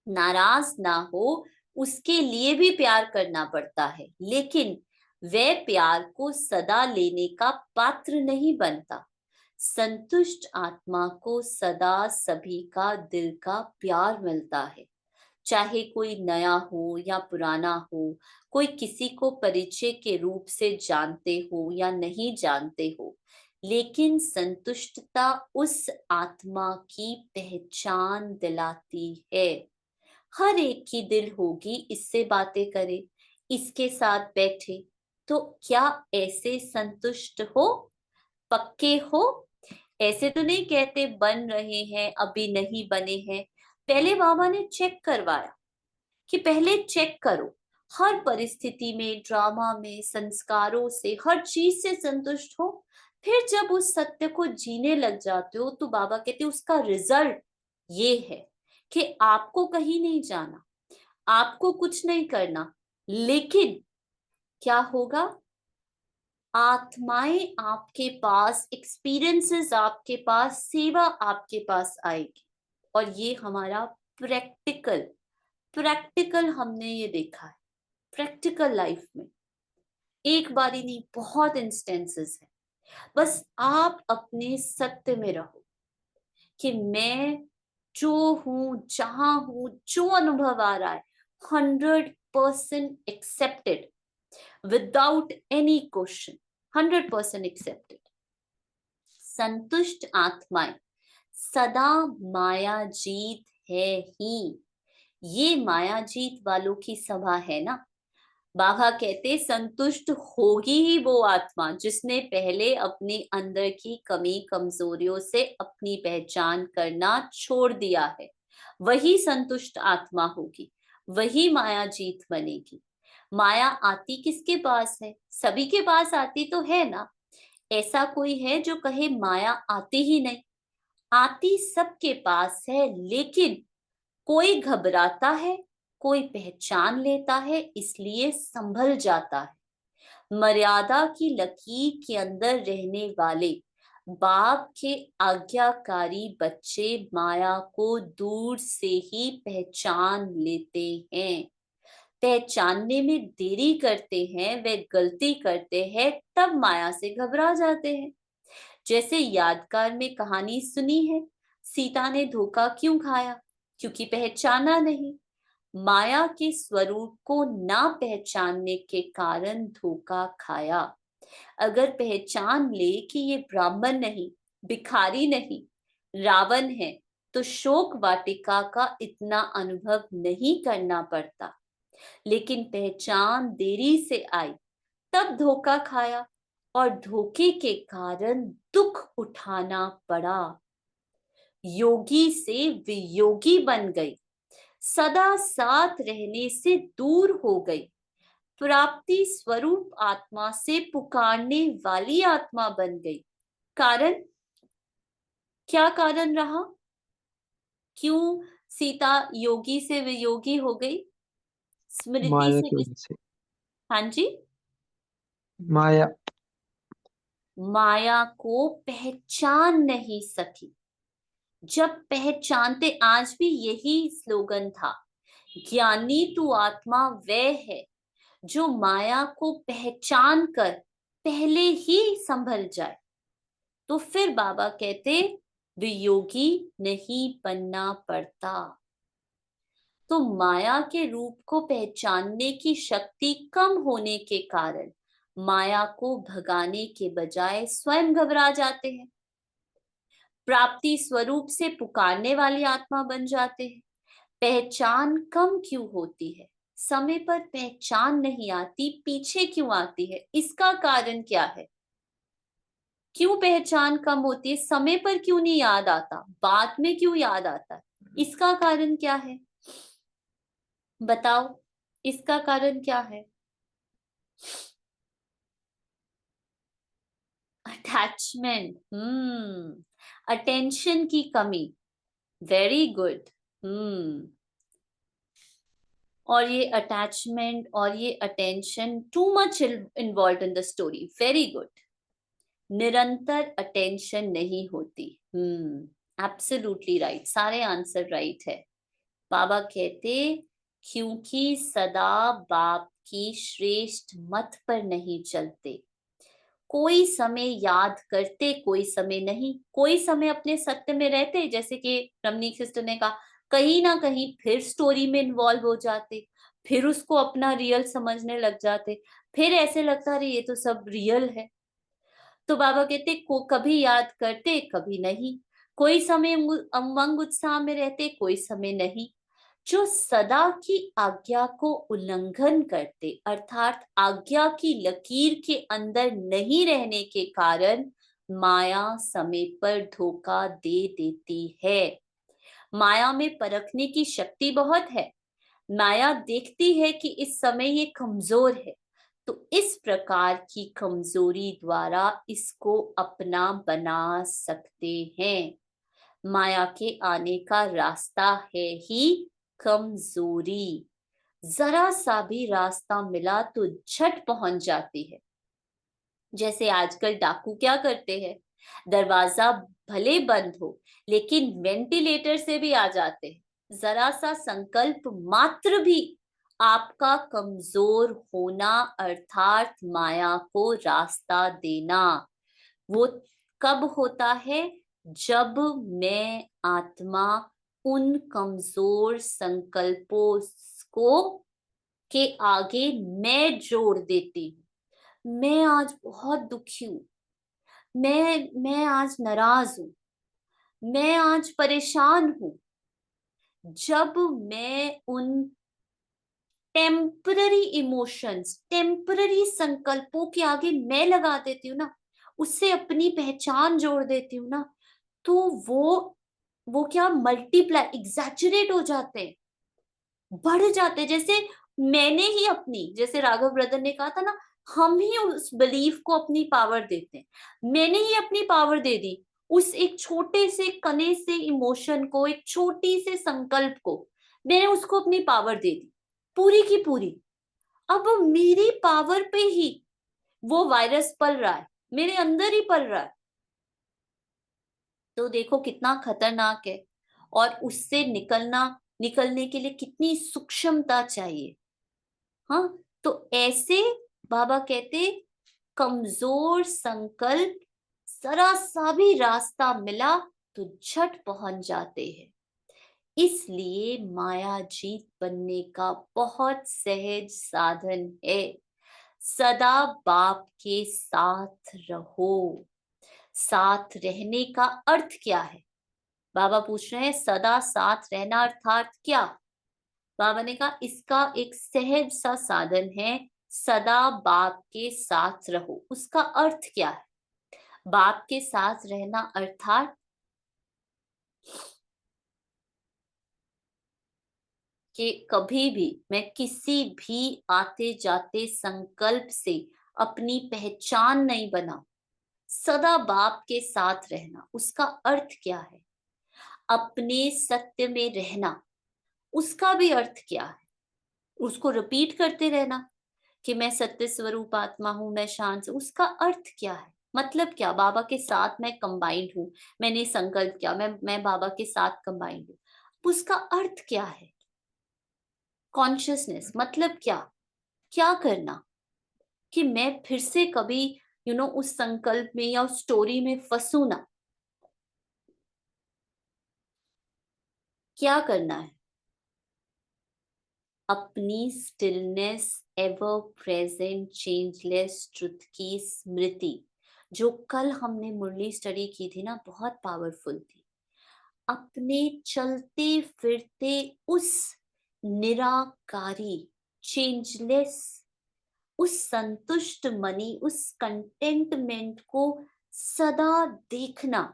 नाराज ना हो उसके लिए भी प्यार करना पड़ता है, लेकिन वह प्यार को सदा लेने का पात्र नहीं बनता। संतुष्ट आत्मा को सदा सभी का दिल का प्यार मिलता है, चाहे कोई नया हो या पुराना हो, कोई किसी को परिचय के रूप से जानते हो या नहीं जानते हो, लेकिन संतुष्टता उस आत्मा की पहचान दिलाती है। हर एक की दिल होगी इससे बातें करे, इसके साथ बैठे, तो क्या ऐसे संतुष्ट हो, पक्के हो? ऐसे तो नहीं कहते बन रहे हैं, अभी नहीं बने हैं। पहले बाबा ने चेक करवाया कि पहले चेक करो, हर परिस्थिति में, ड्रामा में, संस्कारों से, हर चीज से संतुष्ट हो। फिर जब उस सत्य को जीने लग जाते हो तो बाबा कहते उसका रिजल्ट ये है कि आपको कहीं नहीं जाना, आपको कुछ नहीं करना, लेकिन क्या होगा, आत्माएं आपके पास, एक्सपीरियंसेस आपके पास, सेवा आपके पास आएगी। और ये हमारा प्रैक्टिकल प्रैक्टिकल हमने ये देखा है, प्रैक्टिकल लाइफ में एक बारी नहीं, बहुत इंस्टेंसेस है। बस आप अपने सत्य में रहो कि मैं जो हूं, जहां हूं, जो अनुभव आ रहा है, 100% accepted, without any question, 100% accepted. संतुष्ट आत्माएं सदा माया जीत है ही। ये माया जीत वालों की सभा है ना। बाबा कहते संतुष्ट होगी ही वो आत्मा जिसने पहले अपने अंदर की कमी कमजोरियों से अपनी पहचान करना छोड़ दिया है, वही संतुष्ट आत्मा होगी, वही माया जीत बनेगी। माया आती किसके पास है? सभी के पास आती तो है ना। ऐसा कोई है जो कहे माया आती ही नहीं? आती सबके पास है, लेकिन कोई घबराता है, कोई पहचान लेता है, इसलिए संभल जाता है। मर्यादा की लकीर के अंदर रहने वाले बाप के आज्ञाकारी बच्चे माया को दूर से ही पहचान लेते हैं। पहचानने में देरी करते हैं, वे गलती करते हैं, तब माया से घबरा जाते हैं। जैसे यादगार में कहानी सुनी है, सीता ने धोखा क्यों खाया? क्योंकि पहचाना नहीं। माया के स्वरूप को ना पहचानने के कारण धोखा खाया। अगर पहचान ले कि ये ब्राह्मण नहीं, भिखारी नहीं, रावण है, तो शोक वाटिका का इतना अनुभव नहीं करना पड़ता। लेकिन पहचान देरी से आई, तब धोखा खाया और धोखे के कारण दुख उठाना पड़ा। योगी से वियोगी बन गई, सदा साथ रहने से दूर हो गई, प्राप्ति स्वरूप आत्मा से पुकारने वाली आत्मा बन गई। कारण क्या कारण रहा? क्यों सीता योगी से वियोगी हो गई? स्मृति माया से की वजह से। हाँ जी, माया। माया को पहचान नहीं सकी। जब पहचानते, आज भी यही स्लोगन था ज्ञानी तू आत्मा वह है जो माया को पहचान कर पहले ही संभल जाए। तो फिर बाबा कहते वियोगी नहीं बनना पड़ता। तो माया के रूप को पहचानने की शक्ति कम होने के कारण माया को भगाने के बजाय स्वयं घबरा जाते हैं, प्राप्ति स्वरूप से पुकारने वाली आत्मा बन जाते हैं। पहचान कम क्यों होती है, समय पर पहचान नहीं आती, पीछे क्यों आती है, इसका कारण क्या है? क्यों पहचान कम होती है, समय पर क्यों नहीं याद आता, बाद में क्यों याद आता है, इसका कारण क्या है? बताओ, इसका कारण क्या है? अटैचमेंट। अटेंशन की कमी। Very good. और ये अटैचमेंट और ये attention too much involve in the story. Very good. निरंतर अटेंशन नहीं होती। एब्सोल्युटली राइट, सारे आंसर राइट है। बाबा कहते क्योंकि सदा बाप की श्रेष्ठ मत पर नहीं चलते। कोई समय याद करते, कोई समय नहीं, कोई समय अपने सत्य में रहते, जैसे कि रमनीक सिस्टर ने कहा, कहीं ना कहीं फिर स्टोरी में इन्वॉल्व हो जाते, फिर उसको अपना रियल समझने लग जाते, फिर ऐसे लगता अरे ये तो सब रियल है। तो बाबा कहते को कभी याद करते, कभी नहीं, कोई समय उमंग उत्साह में रहते, कोई समय नहीं। जो सदा की आज्ञा को उल्लंघन करते, अर्थात आज्ञा की लकीर के अंदर नहीं रहने के कारण माया समय पर धोखा दे देती है। माया में परखने की शक्ति बहुत है। माया देखती है कि इस समय ये कमजोर है, तो इस प्रकार की कमजोरी द्वारा इसको अपना बना सकते हैं। माया के आने का रास्ता है ही कमजोरी। जरा सा भी रास्ता मिला तो झट पहुंच जाती है। जैसे आजकल डाकू क्या करते हैं, दरवाजा भले बंद हो लेकिन वेंटिलेटर से भी आ जाते हैं। जरा सा संकल्प मात्र भी आपका कमजोर होना अर्थात माया को रास्ता देना, वो कब होता है? जब मैं आत्मा उन कमजोर संकल्पों को के आगे मैं जोड़ देती हूँ। मैं आज बहुत दुखी हूँ, मैं आज नाराज हूँ, मैं आज परेशान हूँ। जब मैं उन टेम्पररी इमोशंस, टेम्पररी संकल्पों के आगे मैं लगा देती हूँ ना, उससे अपनी पहचान जोड़ देती हूँ ना, तो वो क्या मल्टीप्लाई, एग्जैचुरेट हो जाते हैं, बढ़ जाते हैं। जैसे मैंने ही अपनी, जैसे राघव ब्रदर ने कहा था ना, हम ही उस बिलीफ को अपनी पावर देते हैं। मैंने ही अपनी पावर दे दी उस एक छोटे से कने से इमोशन को, एक छोटी से संकल्प को, मैंने उसको अपनी पावर दे दी पूरी की पूरी। अब मेरी पावर पे ही वो वायरस पल रहा है, मेरे अंदर ही पल रहा है। तो देखो कितना खतरनाक है, और उससे निकलने के लिए कितनी सूक्ष्मता चाहिए। हाँ, तो ऐसे बाबा कहते कमजोर संकल्प, जरा सा भी रास्ता मिला तो झट पहुंच जाते हैं। इसलिए माया जीत बनने का बहुत सहज साधन है। सदा बाप के साथ रहो। साथ रहने का अर्थ क्या है? बाबा पूछ रहे हैं सदा साथ रहना अर्थात क्या? बाबा ने कहा इसका एक सहज सा साधन है, सदा बाप के साथ रहो। उसका अर्थ क्या है? बाप के साथ रहना अर्थात कि कभी भी मैं किसी भी आते जाते संकल्प से अपनी पहचान नहीं बना। सदा बाप के साथ रहना, उसका अर्थ क्या है? अपने सत्य में रहना, उसका भी अर्थ क्या है? उसको रिपीट करते रहना कि मैं सत्य स्वरूप आत्मा हूं, मैं शांत हूं। उसका अर्थ क्या है, मतलब क्या? बाबा के साथ मैं कंबाइंड हूं, मैंने संकल्प किया मैं बाबा के साथ कंबाइंड हूं, उसका अर्थ क्या है? कॉन्शियसनेस मतलब क्या, क्या करना कि मैं फिर से कभी उस संकल्प में या उस स्टोरी में फंसू ना। क्या करना है, अपनी stillness, ever present changeless truth की स्मृति, जो कल हमने मुरली स्टडी की थी ना, बहुत पावरफुल थी। अपने चलते फिरते उस निराकारी, चेंजलेस, उस संतुष्ट मनी, उस कंटेंटमेंट को सदा देखना।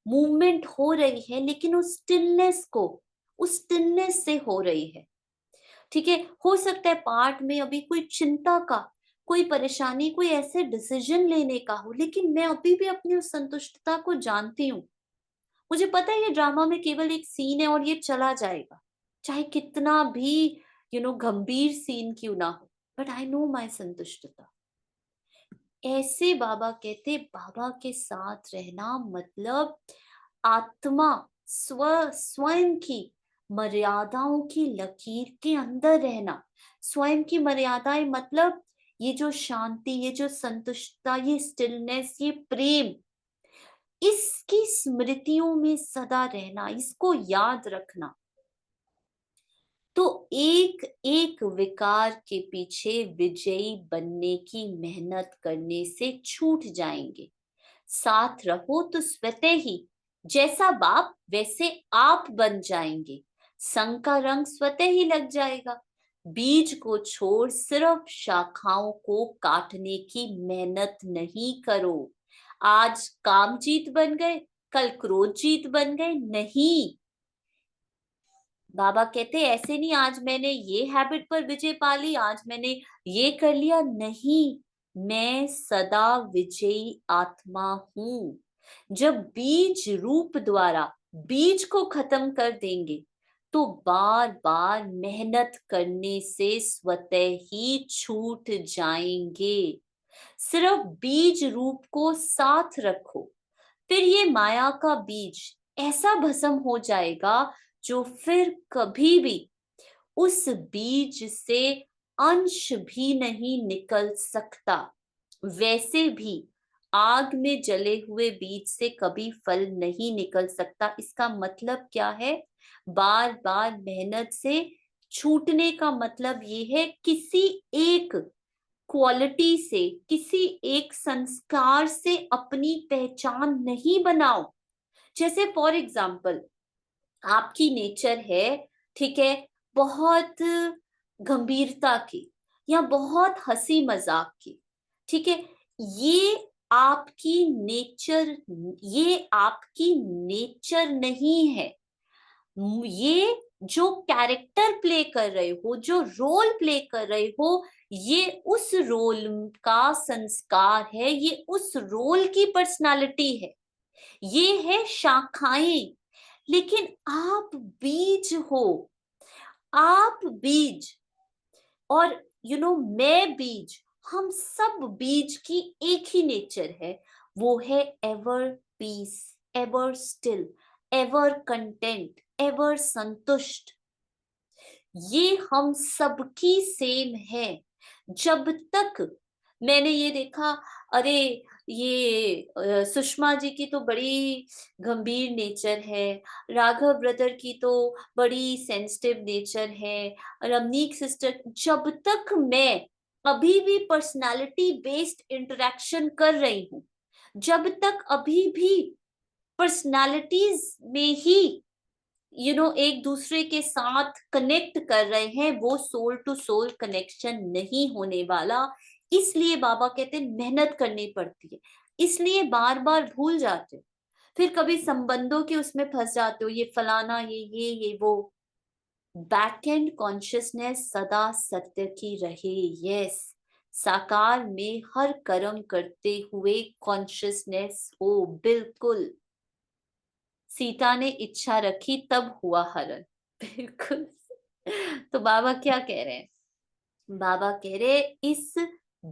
मूवमेंट हो रही है लेकिन उस स्टिलनेस को, उस स्टिलनेस से हो रही है। ठीक है, हो सकता है पार्ट में अभी कोई चिंता का, कोई परेशानी, कोई ऐसे डिसीजन लेने का हो, लेकिन मैं अभी भी अपनी उस संतुष्टता को जानती हूँ। मुझे पता है ये ड्रामा में केवल एक सीन है और ये चला जाएगा, चाहे कितना भी गंभीर सीन क्यों ना हो, बट आई नो माई संतुष्टता। ऐसे बाबा कहते, बाबा के साथ रहना मतलब आत्मा स्वयं की मर्यादाओं की लकीर के अंदर रहना। स्वयं की मर्यादाएं मतलब ये जो शांति, ये जो संतुष्टता, ये स्टिलनेस, ये प्रेम, इसकी स्मृतियों में सदा रहना, इसको याद रखना। तो एक एक विकार के पीछे विजयी बनने की मेहनत करने से छूट जाएंगे। साथ रहो तो स्वतः ही जैसा बाप वैसे आप बन जाएंगे। संग का रंग स्वतः ही लग जाएगा। बीज को छोड़ सिर्फ शाखाओं को काटने की मेहनत नहीं करो। आज काम जीत बन गए, कल क्रोध जीत बन गए, नहीं। बाबा कहते ऐसे नहीं, आज मैंने ये हैबिट पर विजय पा ली, आज मैंने ये कर लिया, नहीं। मैं सदा विजयी आत्मा हूं। जब बीज रूप द्वारा बीज को खत्म कर देंगे तो बार बार मेहनत करने से स्वतः ही छूट जाएंगे। सिर्फ बीज रूप को साथ रखो, फिर ये माया का बीज ऐसा भस्म हो जाएगा जो फिर कभी भी उस बीज से अंश भी नहीं निकल सकता। वैसे भी आग में जले हुए बीज से कभी फल नहीं निकल सकता। इसका मतलब क्या है, बार बार मेहनत से छूटने का मतलब ये है किसी एक क्वालिटी से, किसी एक संस्कार से अपनी पहचान नहीं बनाओ। जैसे फॉर एग्जाम्पल आपकी नेचर है, ठीक है, बहुत गंभीरता की या बहुत हंसी मजाक की, ठीक है, ये आपकी नेचर, ये आपकी नेचर नहीं है। ये जो कैरेक्टर प्ले कर रहे हो, जो रोल प्ले कर रहे हो, ये उस रोल का संस्कार है, ये उस रोल की पर्सनालिटी है, ये है शाखाएं। लेकिन आप बीज हो, आप बीज, और मैं बीज, हम सब बीज की एक ही नेचर है। वो है ever peace, ever still, ever content, ever संतुष्ट। ये हम सबकी सेम है। जब तक मैंने ये देखा, अरे ये सुषमा जी की तो बड़ी गंभीर नेचर है, राघव ब्रदर की तो बड़ी सेंसिटिव नेचर है, रमनीक सिस्टर, जब तक मैं अभी भी पर्सनालिटी बेस्ड इंटरेक्शन कर रही हूँ, जब तक अभी भी पर्सनालिटीज में ही एक दूसरे के साथ कनेक्ट कर रहे हैं, वो सोल टू सोल कनेक्शन नहीं होने वाला। इसलिए बाबा कहते हैं मेहनत करनी पड़ती है, इसलिए बार बार भूल जाते हो, फिर कभी संबंधों के उसमें फंस जाते हो, ये फलाना, ये वो। बैक एंड कॉन्शियसनेस सदा सत्य की रहे। यस, साकार में हर कर्म करते हुए कॉन्शियसनेस हो, बिल्कुल। सीता ने इच्छा रखी तब हुआ हरण। बिल्कुल। तो बाबा क्या कह रहे हैं, बाबा कह रहे इस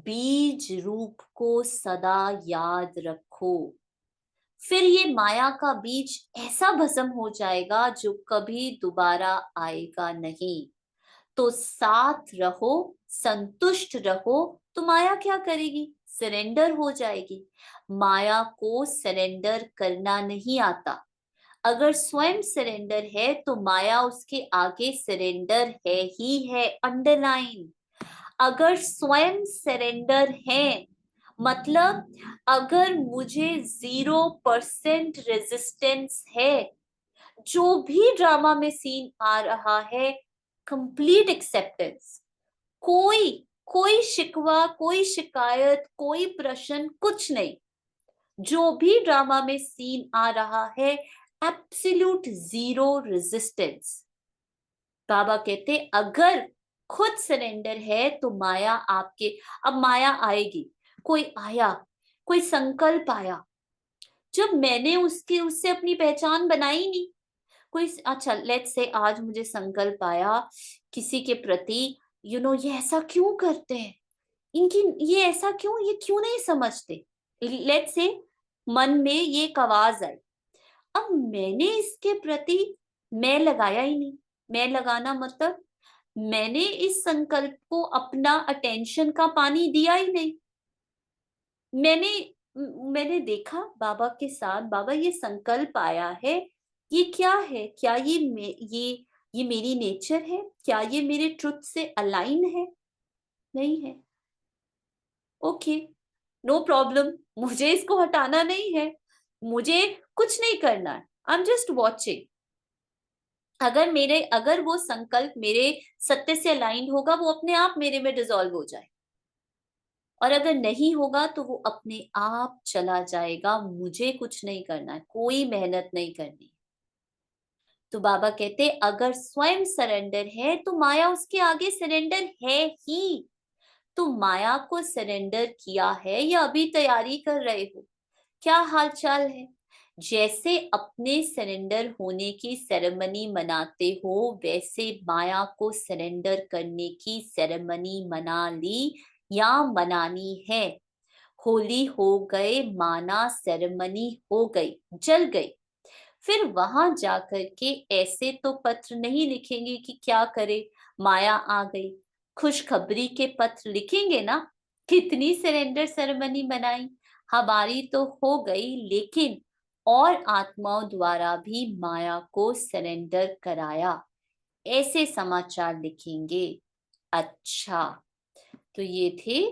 बीज रूप को सदा याद रखो, फिर ये माया का बीज ऐसा भस्म हो जाएगा जो कभी दोबारा आएगा नहीं। तो साथ रहो, संतुष्ट रहो, तो माया क्या करेगी? सरेंडर हो जाएगी। माया को सरेंडर करना नहीं आता। अगर स्वयं सरेंडर है तो माया उसके आगे सरेंडर है ही है, अंडरलाइन। अगर स्वयं सरेंडर है मतलब अगर मुझे 0% रेजिस्टेंस है, जो भी ड्रामा में सीन आ रहा है, कंप्लीट एक्सेप्टेंस, कोई कोई शिकवा, कोई शिकायत, कोई प्रश्न, कुछ नहीं। जो भी ड्रामा में सीन आ रहा है, एब्सोल्यूट जीरो रेजिस्टेंस। बाबा कहते अगर खुद सरेंडर है तो माया आपके, अब माया आएगी, कोई आया, कोई संकल्प आया, जब मैंने उससे अपनी पहचान बनाई नहीं, कोई अच्छा लेट्स से आज मुझे संकल्प आया किसी के प्रति, ये ऐसा क्यों करते हैं, इनकी ये ऐसा क्यों, ये क्यों नहीं समझते, लेट्स से मन में ये एक आवाज आई। अब मैंने इसके प्रति मैं लगाया ही नहीं। मैं लगाना मतलब मैंने इस संकल्प को अपना अटेंशन का पानी दिया ही नहीं। मैंने मैंने देखा बाबा के साथ, बाबा ये संकल्प आया है, ये क्या है, क्या ये मेरी नेचर है, क्या ये मेरे ट्रुथ से अलाइन है? नहीं है। ओके, नो प्रॉब्लम, मुझे इसको हटाना नहीं है, मुझे कुछ नहीं करना है, आई एम जस्ट वॉचिंग। अगर वो संकल्प मेरे सत्य से अलाइंड होगा, वो अपने आप मेरे में डिसॉल्व हो जाए, और अगर नहीं होगा तो वो अपने आप चला जाएगा। मुझे कुछ नहीं करना है, कोई मेहनत नहीं करनी। तो बाबा कहते अगर स्वयं सरेंडर है तो माया उसके आगे सरेंडर है ही। तो माया को सरेंडर किया है या अभी तैयारी कर रहे हो? क्या हालचाल है? जैसे अपने सरेंडर होने की सेरेमनी मनाते हो, वैसे माया को सरेंडर करने की सेरेमनी मना ली या मनानी है। होली हो गए, माना, सेरेमनी हो गई, जल गई। फिर वहां जाकर के ऐसे तो पत्र नहीं लिखेंगे कि क्या करे, माया आ गई। खुशखबरी के पत्र लिखेंगे ना, कितनी सरेंडर सेरेमनी बनाई, हमारी तो हो गई, लेकिन और आत्माओं द्वारा भी माया को सरेंडर कराया, ऐसे समाचार लिखेंगे। अच्छा, तो ये थे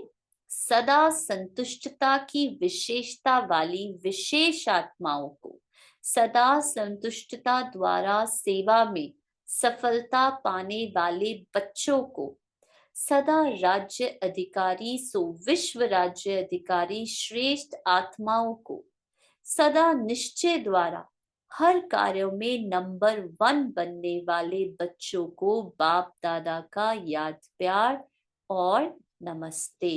सदा संतुष्टता की विशेषता वाली विशेष आत्माओं को, सदा संतुष्टता द्वारा सेवा में सफलता पाने वाले बच्चों को, सदा राज्य अधिकारी सो विश्व राज्य अधिकारी श्रेष्ठ आत्माओं को, सदा निश्चय द्वारा हर कार्य में नंबर 1 बनने वाले बच्चों को बाप दादा का याद प्यार और नमस्ते।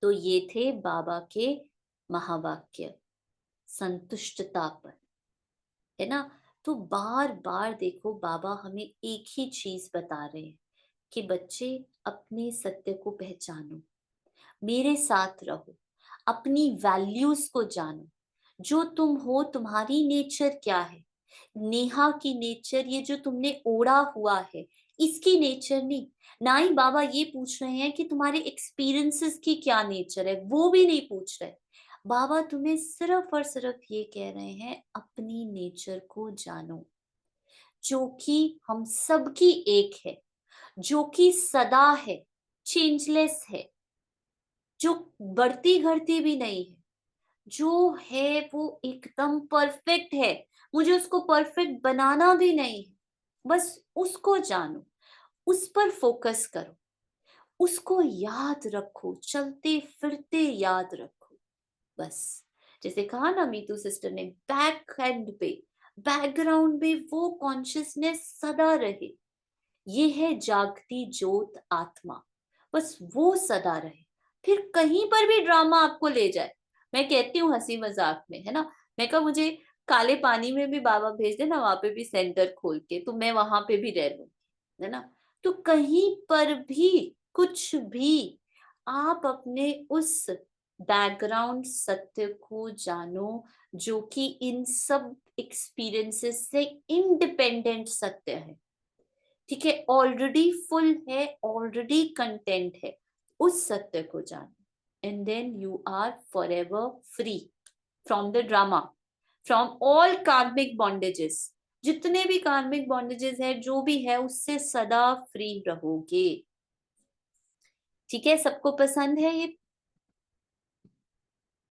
तो ये थे बाबा के महावाक्य संतुष्टता पर, है ना। तो बार बार देखो बाबा हमें एक ही चीज बता रहे हैं कि बच्चे अपने सत्य को पहचानो, मेरे साथ रहो, अपनी वैल्यूज को जानो, जो तुम हो, तुम्हारी नेचर क्या है। नेहा की नेचर, ये जो तुमने ओढ़ा हुआ है, इसकी नेचर नहीं। ना ही बाबा ये पूछ रहे हैं कि तुम्हारे एक्सपीरियंसेस की क्या नेचर है, वो भी नहीं पूछ रहे। बाबा तुम्हें सिर्फ और सिर्फ ये कह रहे हैं अपनी नेचर को जानो, जो कि हम सबकी एक है, जो कि सदा है, चेंजलेस है, जो बढ़ती घटती भी नहीं है, जो है वो एकदम परफेक्ट है। मुझे उसको परफेक्ट बनाना भी नहीं है, बस उसको जानो, उस पर फोकस करो, उसको याद रखो, चलते फिरते याद रखो, बस। जैसे कहा ना मीतू सिस्टर ने, बैक एंड पे, बैकग्राउंड में वो कॉन्शियसनेस सदा रहे। ये है जागती ज्योत आत्मा, बस वो सदा रहे। फिर कहीं पर भी ड्रामा आपको ले जाए, मैं कहती हूँ हंसी मजाक में, है ना, मैं कहा मुझे काले पानी में भी बाबा भेज देना, वहां पे भी सेंटर खोल के, तो मैं वहां पे भी रह लूं, है ना। तो कहीं पर भी कुछ भी आप अपने उस बैकग्राउंड सत्य को जानो, जो कि इन सब एक्सपीरियंसेस से इंडिपेंडेंट सत्य है। ठीक है, ऑलरेडी फुल है, ऑलरेडी कंटेंट है, उस सत्य को जानो, and then you are forever free from the drama, from all karmic bondages. जितने भी कार्मिक बॉन्डेजेस है, जो भी है, उससे सदा फ्री रहोगे। ठीक है, सबको पसंद है ये